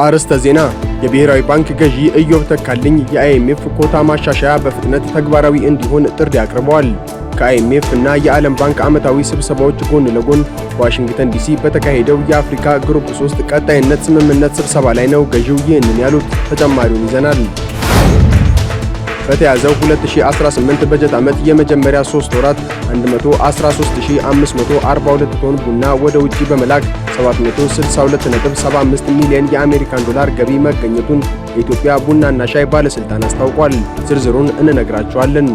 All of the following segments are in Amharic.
አርዕስተ ዜና። የብሔራዊ ባንክ ገዢ ኢዮብ ተካልኝ የአይኤምኤፍ ኮታ ማሻሻያ በፍጥነት ተግባራዊ እንዲሆን ጥሪ አቅርበዋል። ከአይኤምኤፍ እና የዓለም ባንክ ዓመታዊ ስብሰባዎች ጎን ለጎን በዋሽንግተን ዲሲ በተካሄደው የአፍሪካ ግሩፕ 3 ቀጣይነት ስምምነት ስብሰባ ላይ ነው ገዢው ይህንን ያሉት። ተጨማሪውን ይዘናል። በተያዘው 2018 በጀት ዓመት የመጀመሪያ 3 ወራት 113542 ቶን ቡና ወደ ውጪ በመላክ 762.75 ሚሊዮን የአሜሪካን ዶላር ገቢ መገኘቱን የኢትዮጵያ ቡናና ሻይ ባለስልጣን አስታውቋል። ዝርዝሩን እንነግራችኋለን።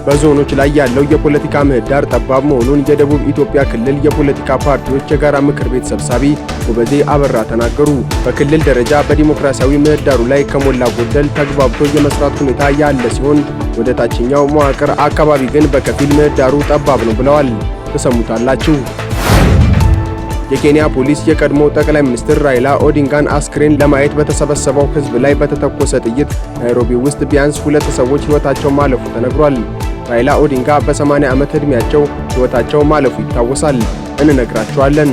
በዞኖች ላይ ያለው የፖለቲካ ምህዳር ጠባብ መሆኑን የደቡብ ኢትዮጵያ ክልል የፖለቲካ ፓርቲዎች የጋራ ምክር ቤት ሰብሳቢ ጎበዜ አበራ ተናገሩ። በክልል ደረጃ በዲሞክራሲያዊ ምህዳሩ ላይ ከሞላ ጎደል ተግባብቶ የመስራት ሁኔታ ያለ ሲሆን ወደ ታችኛው መዋቅር አካባቢ ግን በከፊል ምህዳሩ ጠባብ ነው ብለዋል። ተሰሙታላችሁ። የኬንያ ፖሊስ የቀድሞ ጠቅላይ ሚኒስትር ራይላ ኦዲንጋን አስክሬን ለማየት በተሰበሰበው ሕዝብ ላይ በተተኮሰ ጥይት ናይሮቢ ውስጥ ቢያንስ 2 ሰዎች ሕይወታቸው ማለፉ ተነግሯል። ራይላ ኦዲንጋ በ80 ዓመት ዕድሜያቸው ሕይወታቸው ማለፉ ይታወሳል። እንነግራችኋለን።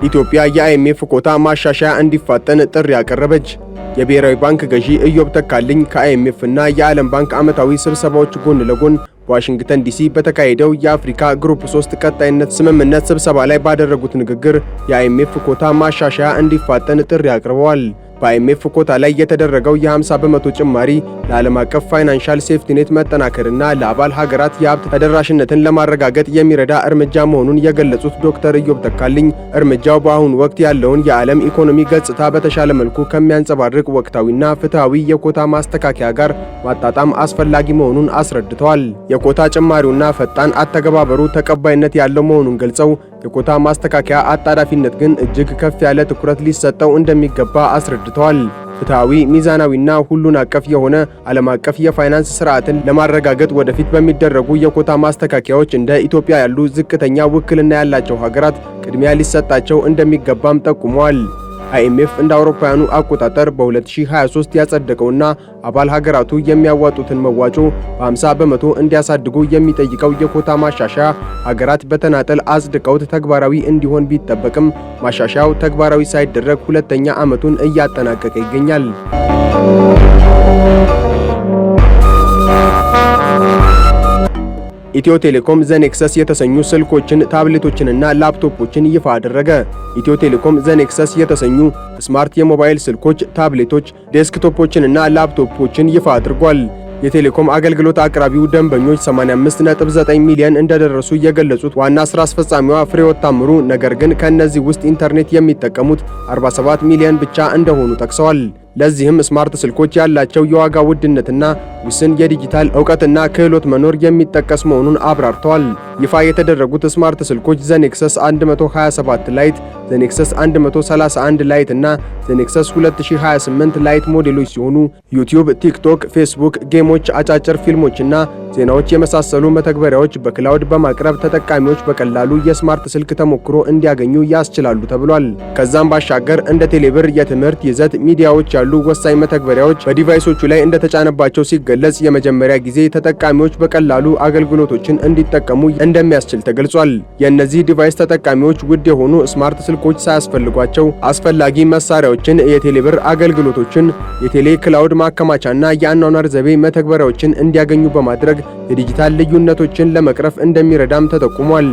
ኢትዮጵያ የአይኤምኤፍ ኮታ ማሻሻያ እንዲፋጠን ጥሪ አቀረበች። የብሔራዊ ባንክ ገዢ ኢዮብ ተካልኝ ከአይኤምኤፍ እና የዓለም ባንክ ዓመታዊ ስብሰባዎች ጎን ለጎን በዋሽንግተን ዲሲ በተካሄደው የአፍሪካ ግሩፕ 3 ቀጣይነት ስምምነት ስብሰባ ላይ ባደረጉት ንግግር የአይኤምኤፍ ኮታ ማሻሻያ እንዲፋጠን ጥሪ አቅርበዋል። በአይኤምኤፍ ኮታ ላይ የተደረገው የ50 በመቶ ጭማሪ ለዓለም አቀፍ ፋይናንሻል ሴፍቲኔት መጠናከርና ለአባል ሀገራት የሀብት ተደራሽነትን ለማረጋገጥ የሚረዳ እርምጃ መሆኑን የገለጹት ዶክተር ኢዮብ ተካልኝ እርምጃው በአሁኑ ወቅት ያለውን የዓለም ኢኮኖሚ ገጽታ በተሻለ መልኩ ከሚያንጸባርቅ ወቅታዊና ፍትሃዊ የኮታ ማስተካከያ ጋር ማጣጣም አስፈላጊ መሆኑን አስረድተዋል። የኮታ ጭማሪውና ፈጣን አተገባበሩ ተቀባይነት ያለው መሆኑን ገልጸው የኮታ ማስተካከያ አጣዳፊነት ግን እጅግ ከፍ ያለ ትኩረት ሊሰጠው እንደሚገባ አስረድተዋል። ፍትሃዊ፣ ሚዛናዊና ሁሉን አቀፍ የሆነ ዓለም አቀፍ የፋይናንስ ስርዓትን ለማረጋገጥ ወደፊት በሚደረጉ የኮታ ማስተካከያዎች እንደ ኢትዮጵያ ያሉ ዝቅተኛ ውክልና ያላቸው ሀገራት ቅድሚያ ሊሰጣቸው እንደሚገባም ጠቁመዋል። አይኤምኤፍ እንደ አውሮፓውያኑ አቆጣጠር በ2023 ያጸደቀውና አባል ሀገራቱ የሚያዋጡትን መዋጮ በ50 በመቶ እንዲያሳድጉ የሚጠይቀው የኮታ ማሻሻያ ሀገራት በተናጠል አጽድቀውት ተግባራዊ እንዲሆን ቢጠበቅም ማሻሻያው ተግባራዊ ሳይደረግ ሁለተኛ ዓመቱን እያጠናቀቀ ይገኛል። ኢትዮ ቴሌኮም ዘኔክሰስ የተሰኙ ስልኮችን፣ ታብሌቶችንና ላፕቶፖችን ይፋ አደረገ። ኢትዮ ቴሌኮም ዘኔክሰስ የተሰኙ ስማርት የሞባይል ስልኮች፣ ታብሌቶች፣ ዴስክቶፖችንና ላፕቶፖችን ይፋ አድርጓል። የቴሌኮም አገልግሎት አቅራቢው ደንበኞች 85.9 ሚሊዮን እንደደረሱ የገለጹት ዋና ስራ አስፈጻሚዋ ፍሬሕይወት ታምሩ ነገር ግን ከነዚህ ውስጥ ኢንተርኔት የሚጠቀሙት 47 ሚሊዮን ብቻ እንደሆኑ ጠቅሰዋል። ለዚህም ስማርት ስልኮች ያላቸው የዋጋ ውድነትና ውስን የዲጂታል ዕውቀትና ክህሎት መኖር የሚጠቀስ መሆኑን አብራርተዋል። ይፋ የተደረጉት ስማርት ስልኮች ዘኔክሰስ 127 ላይት፣ ዘኔክሰስ 131 ላይት እና ዘኔክሰስ 2028 ላይት ሞዴሎች ሲሆኑ ዩቲዩብ፣ ቲክቶክ፣ ፌስቡክ፣ ጌሞች፣ አጫጭር ፊልሞችና ዜናዎች የመሳሰሉ መተግበሪያዎች በክላውድ በማቅረብ ተጠቃሚዎች በቀላሉ የስማርት ስልክ ተሞክሮ እንዲያገኙ ያስችላሉ ተብሏል። ከዛም ባሻገር እንደ ቴሌብር የትምህርት ይዘት ሚዲያዎች ያሉ ወሳኝ መተግበሪያዎች በዲቫይሶቹ ላይ እንደተጫነባቸው ሲገለጽ የመጀመሪያ ጊዜ ተጠቃሚዎች በቀላሉ አገልግሎቶችን እንዲጠቀሙ እንደሚያስችል ተገልጿል። የእነዚህ ዲቫይስ ተጠቃሚዎች ውድ የሆኑ ስማርት ስልኮች ሳያስፈልጓቸው አስፈላጊ መሳሪያዎችን፣ የቴሌብር አገልግሎቶችን፣ የቴሌ ክላውድ ማከማቻና የአኗኗር ዘይቤ መተግበሪያዎችን እንዲያገኙ በማድረግ የዲጂታል ልዩነቶችን ለመቅረፍ እንደሚረዳም ተጠቁሟል።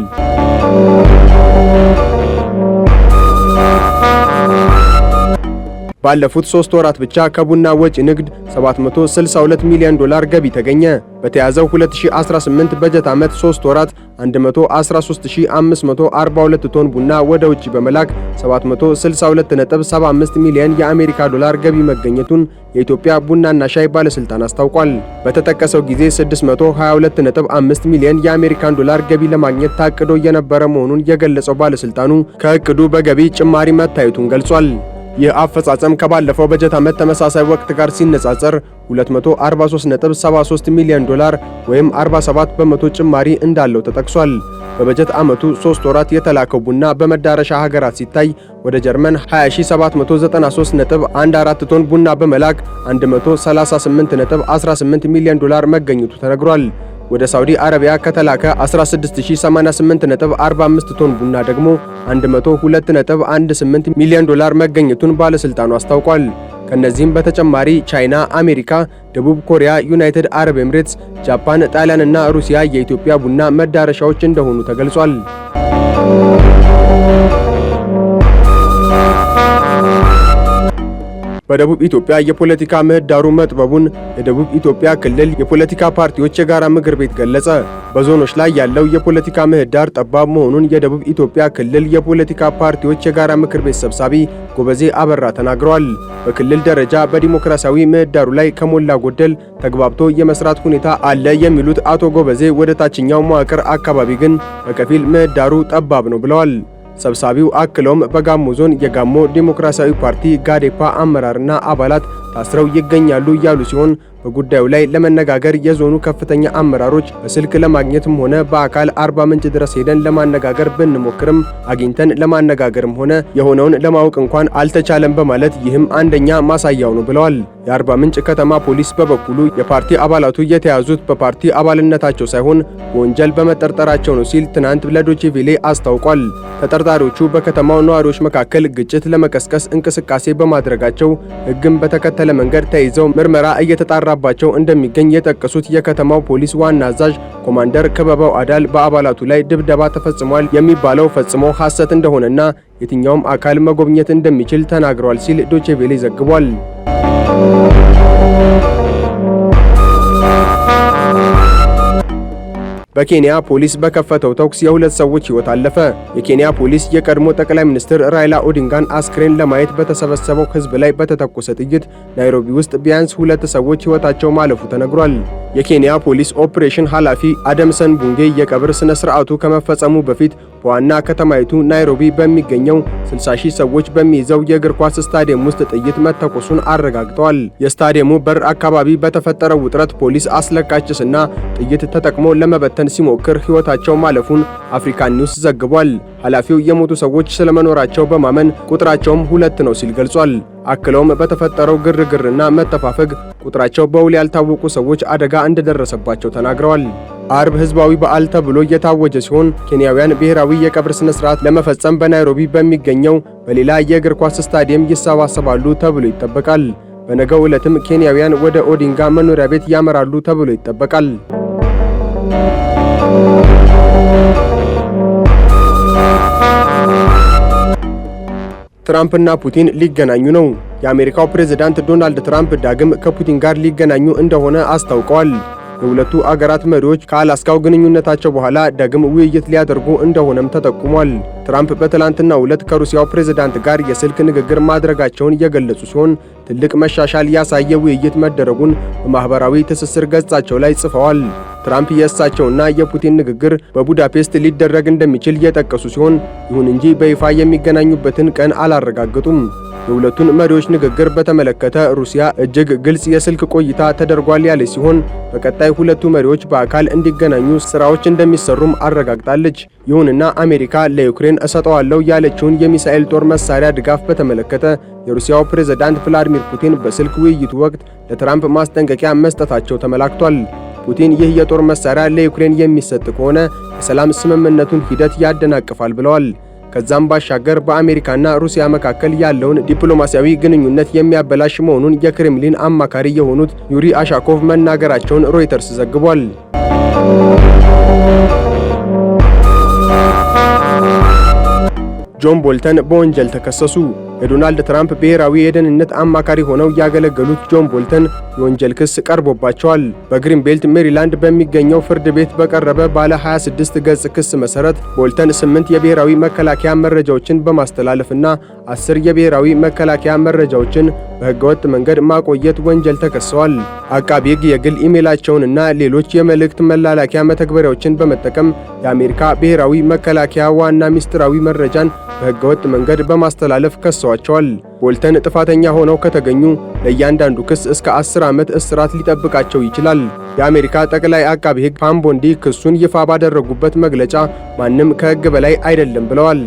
ባለፉት 3 ወራት ብቻ ከቡና ወጪ ንግድ 762 ሚሊዮን ዶላር ገቢ ተገኘ። በተያዘው 2018 በጀት ዓመት 3 ወራት 113542 ቶን ቡና ወደ ውጪ በመላክ 762.75 ሚሊዮን የአሜሪካ ዶላር ገቢ መገኘቱን የኢትዮጵያ ቡናና ሻይ ባለስልጣን አስታውቋል። በተጠቀሰው ጊዜ 622.5 ሚሊዮን የአሜሪካን ዶላር ገቢ ለማግኘት ታቅዶ የነበረ መሆኑን የገለጸው ባለስልጣኑ ከእቅዱ በገቢ ጭማሪ መታየቱን ገልጿል። ይህ አፈጻጸም ከባለፈው በጀት ዓመት ተመሳሳይ ወቅት ጋር ሲነጻጸር 243.73 ሚሊዮን ዶላር ወይም 47 በመቶ ጭማሪ እንዳለው ተጠቅሷል። በበጀት ዓመቱ 3 ወራት የተላከው ቡና በመዳረሻ ሀገራት ሲታይ ወደ ጀርመን 20793.14 ቶን ቡና በመላክ 138.18 ሚሊዮን ዶላር መገኘቱ ተነግሯል። ወደ ሳውዲ አረቢያ ከተላከ 16088.45 ቶን ቡና ደግሞ 102.18 ሚሊዮን ዶላር መገኘቱን ባለስልጣኑ አስታውቋል። ከነዚህም በተጨማሪ ቻይና፣ አሜሪካ፣ ደቡብ ኮሪያ፣ ዩናይትድ አረብ ኤምሬትስ፣ ጃፓን፣ ጣሊያን እና ሩሲያ የኢትዮጵያ ቡና መዳረሻዎች እንደሆኑ ተገልጿል። በደቡብ ኢትዮጵያ የፖለቲካ ምህዳሩ መጥበቡን የደቡብ ኢትዮጵያ ክልል የፖለቲካ ፓርቲዎች የጋራ ምክር ቤት ገለጸ። በዞኖች ላይ ያለው የፖለቲካ ምህዳር ጠባብ መሆኑን የደቡብ ኢትዮጵያ ክልል የፖለቲካ ፓርቲዎች የጋራ ምክር ቤት ሰብሳቢ ጎበዜ አበራ ተናግረዋል። በክልል ደረጃ በዲሞክራሲያዊ ምህዳሩ ላይ ከሞላ ጎደል ተግባብቶ የመስራት ሁኔታ አለ የሚሉት አቶ ጎበዜ ወደ ታችኛው መዋቅር አካባቢ ግን በከፊል ምህዳሩ ጠባብ ነው ብለዋል። ሰብሳቢው አክለውም በጋሞ ዞን የጋሞ ዲሞክራሲያዊ ፓርቲ ጋዴፓ አመራርና አባላት ታስረው ይገኛሉ ያሉ ሲሆን በጉዳዩ ላይ ለመነጋገር የዞኑ ከፍተኛ አመራሮች በስልክ ለማግኘትም ሆነ በአካል አርባ ምንጭ ድረስ ሄደን ለማነጋገር ብንሞክርም አግኝተን ለማነጋገርም ሆነ የሆነውን ለማወቅ እንኳን አልተቻለም በማለት ይህም አንደኛ ማሳያው ነው ብለዋል። የአርባ ምንጭ ከተማ ፖሊስ በበኩሉ የፓርቲ አባላቱ የተያዙት በፓርቲ አባልነታቸው ሳይሆን በወንጀል በመጠርጠራቸው ነው ሲል ትናንት ለዶቼ ቬሌ አስታውቋል። ተጠርጣሪዎቹ በከተማው ነዋሪዎች መካከል ግጭት ለመቀስቀስ እንቅስቃሴ በማድረጋቸው ሕግን በተከተለ መንገድ ተይዘው ምርመራ እየተጣራባቸው እንደሚገኝ የጠቀሱት የከተማው ፖሊስ ዋና አዛዥ ኮማንደር ከበባው አዳል በአባላቱ ላይ ድብደባ ተፈጽሟል የሚባለው ፈጽሞ ሐሰት እንደሆነና የትኛውም አካል መጎብኘት እንደሚችል ተናግረዋል ሲል ዶቼ ቬሌ ዘግቧል። በኬንያ ፖሊስ በከፈተው ተኩስ የሁለት ሰዎች ሕይወት አለፈ። የኬንያ ፖሊስ የቀድሞ ጠቅላይ ሚኒስትር ራይላ ኦዲንጋን አስክሬን ለማየት በተሰበሰበው ሕዝብ ላይ በተተኮሰ ጥይት ናይሮቢ ውስጥ ቢያንስ ሁለት ሰዎች ሕይወታቸው ማለፉ ተነግሯል። የኬንያ ፖሊስ ኦፕሬሽን ኃላፊ አደምሰን ቡንጌ የቀብር ስነ ስርዓቱ ከመፈጸሙ በፊት በዋና ከተማይቱ ናይሮቢ በሚገኘው 60,000 ሰዎች በሚይዘው የእግር ኳስ ስታዲየም ውስጥ ጥይት መተኮሱን አረጋግጠዋል። የስታዲየሙ በር አካባቢ በተፈጠረው ውጥረት ፖሊስ አስለቃሽ ጭስና ጥይት ተጠቅሞ ለመበተን ሲሞክር ሕይወታቸው ማለፉን አፍሪካን ኒውስ ዘግቧል። ኃላፊው የሞቱ ሰዎች ስለመኖራቸው በማመን ቁጥራቸውም 2 ነው ሲል ገልጿል። አክለውም በተፈጠረው ግርግርና መተፋፈግ ቁጥራቸው በውል ያልታወቁ ሰዎች አደጋ እንደደረሰባቸው ተናግረዋል። አርብ ህዝባዊ በዓል ተብሎ የታወጀ ሲሆን ኬንያውያን ብሔራዊ የቀብር ስነ ስርዓት ለመፈጸም በናይሮቢ በሚገኘው በሌላ የእግር ኳስ ስታዲየም ይሰባሰባሉ ተብሎ ይጠበቃል። በነገው ዕለትም ኬንያውያን ወደ ኦዲንጋ መኖሪያ ቤት ያመራሉ ተብሎ ይጠበቃል። ትራምፕና ፑቲን ሊገናኙ ነው። የአሜሪካው ፕሬዝዳንት ዶናልድ ትራምፕ ዳግም ከፑቲን ጋር ሊገናኙ እንደሆነ አስታውቀዋል። የሁለቱ አገራት መሪዎች ከአላስካው ግንኙነታቸው በኋላ ዳግም ውይይት ሊያደርጉ እንደሆነም ተጠቁሟል። ትራምፕ በትላንትናው ዕለት ከሩሲያው ፕሬዝዳንት ጋር የስልክ ንግግር ማድረጋቸውን የገለጹ ሲሆን ትልቅ መሻሻል ያሳየ ውይይት መደረጉን በማህበራዊ ትስስር ገጻቸው ላይ ጽፈዋል። ትራምፕ የእሳቸውና የፑቲን ንግግር በቡዳፔስት ሊደረግ እንደሚችል የጠቀሱ ሲሆን ይሁን እንጂ በይፋ የሚገናኙበትን ቀን አላረጋገጡም። የሁለቱን መሪዎች ንግግር በተመለከተ ሩሲያ እጅግ ግልጽ የስልክ ቆይታ ተደርጓል ያለች ሲሆን በቀጣይ ሁለቱ መሪዎች በአካል እንዲገናኙ ስራዎች እንደሚሰሩም አረጋግጣለች። ይሁንና አሜሪካ ለዩክሬን እሰጠዋለሁ ያለችውን የሚሳኤል ጦር መሳሪያ ድጋፍ በተመለከተ የሩሲያው ፕሬዝዳንት ቭላዲሚር ፑቲን በስልክ ውይይቱ ወቅት ለትራምፕ ማስጠንቀቂያ መስጠታቸው ተመላክቷል። ፑቲን ይህ የጦር መሳሪያ ለዩክሬን የሚሰጥ ከሆነ የሰላም ስምምነቱን ሂደት ያደናቅፋል ብለዋል። ከዛም ባሻገር በአሜሪካና ሩሲያ መካከል ያለውን ዲፕሎማሲያዊ ግንኙነት የሚያበላሽ መሆኑን የክሬምሊን አማካሪ የሆኑት ዩሪ አሻኮቭ መናገራቸውን ሮይተርስ ዘግቧል። ጆን ቦልተን በወንጀል ተከሰሱ። የዶናልድ ትራምፕ ብሔራዊ የደህንነት አማካሪ ሆነው ያገለገሉት ጆን ቦልተን የወንጀል ክስ ቀርቦባቸዋል። በግሪንቤልት ሜሪላንድ በሚገኘው ፍርድ ቤት በቀረበ ባለ 26 ገጽ ክስ መሰረት ቦልተን 8 የብሔራዊ መከላከያ መረጃዎችን በማስተላለፍና 10 የብሔራዊ መከላከያ መረጃዎችን በህገወጥ መንገድ ማቆየት ወንጀል ተከሰዋል። አቃቤ ሕግ የግል ኢሜይላቸውንና ሌሎች የመልእክት መላላኪያ መተግበሪያዎችን በመጠቀም የአሜሪካ ብሔራዊ መከላከያ ዋና ሚስጥራዊ መረጃን በህገወጥ መንገድ በማስተላለፍ ከሰዋቸዋል። ቦልተን ጥፋተኛ ሆነው ከተገኙ ለእያንዳንዱ ክስ እስከ 10 ዓመት እስራት ሊጠብቃቸው ይችላል። የአሜሪካ ጠቅላይ አቃቤ ሕግ ፓም ቦንዲ ክሱን ይፋ ባደረጉበት መግለጫ ማንም ከህግ በላይ አይደለም ብለዋል።